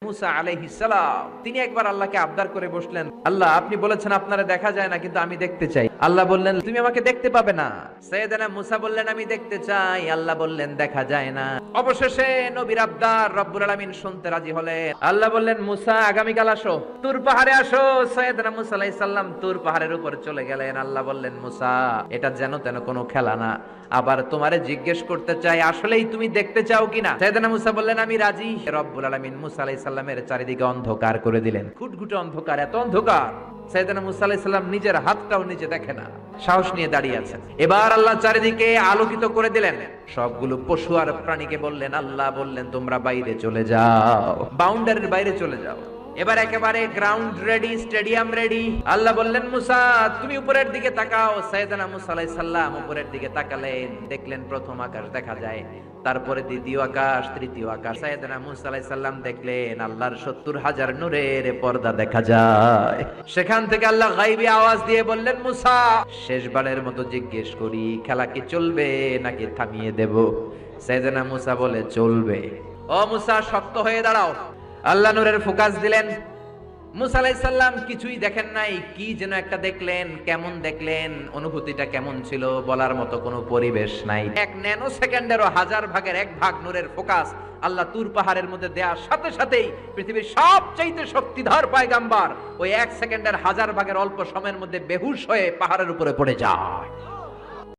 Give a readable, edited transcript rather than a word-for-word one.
মুসা আলাইহিস সালাম তিনি একবার আল্লাহকে আবদার করে বসলেন, আল্লাহ আপনি বলেছেন আপনারা দেখা যায় না, কিন্তু আমি দেখতে চাই। আল্লাহ বললেন তুমি আমাকে দেখতে পাবে না। সাইয়েদনা মুসা বললেন আমি দেখতে চাই। আল্লাহ বললেন দেখা যায় না। অবশেষে নবীর আবদার রব্বুল আলামিন শুনতে রাজি হলেন। আল্লাহ বললেন মুসা আগামীকাল আসো, তুর পাহাড়ে আসো। সাইয়েদনা মুসা আলাইহিস সালাম তুর পাহাড়ের উপর চলে গেলেন। আল্লাহ বললেন মুসা এটা যেন তেন কোনো খেলা না, আবার তোমারে জিজ্ঞেস করতে চাই আসলেই তুমি দেখতে চাও কিনা। সাইয়েদনা মুসা বললেন আমি রাজি। রব্বুল আলামিন মুসা আলাইহিস সালামের চারিদিকে অন্ধকার করে দিলেন, ঘুটঘুটে অন্ধকার, এত অন্ধকার সাইয়েদনা মুসা আলাইহিস সালাম নিজের হাতটাও নিচে দেখে না, সাহস নিয়ে দাঁড়িয়ে আছেন। এবার আল্লাহ চারিদিকে আলোকিত করে দিলেন। সবগুলো পশু আর প্রাণীকে বললেন, আল্লাহ বললেন তোমরা বাইরে চলে যাও, বাউন্ডারির বাইরে চলে যাও। এবার একেবারে গ্রাউন্ড রেডি, স্টেডিয়াম রেডি। আল্লাহ বললেন মুসা তুমি উপরের দিকে তাকাও। সাইয়েদনা মুসা আলাইহিস সালাম উপরের দিকে তাকালেন, দেখলেন প্রথম আকাশ দেখা যায়, তারপরে দ্বিতীয় আকাশ, তৃতীয় আকাশ। সাইয়েদনা মুসা আলাইহিস সালাম দেখলেন আল্লাহর ৭০,০০০ নূরের পর্দা দেখা যায়। সেখান থেকে আল্লাহ গায়বী আওয়াজ দিয়ে বললেন মুসা শেষবারের মতো জিজ্ঞেস করি খেলা কি চলবে নাকি থামিয়ে দেব? সাইয়েদনা মুসা বলে চলবে। ও মুসা শক্ত হয়ে দাঁড়াও। আল্লাহ নূরের ফোকাস দিলেন। মুসা আলাইহিস সালাম কিছুই দেখেন নাই, কি যেন একটা দেখলেন। কেমন দেখলেন, অনুভূতিটা কেমন ছিল বলার মতো কোনো পরিবেশ নাই। এক ন্যানো সেকেন্ডেরও ১০০০ ভাগের ১ ভাগ নূরের ফোকাস আল্লাহ তুর পাহাড়ের মধ্যে দেওয়ার সাথে সাথেই পৃথিবীর সবচাইতে শক্তিধর পয়গাম্বর ওই ১ সেকেন্ডের ১০০০ ভাগের অল্প সময়ের মধ্যে বেহুশ হয়ে পাহাড়ের উপরে পড়ে যায়।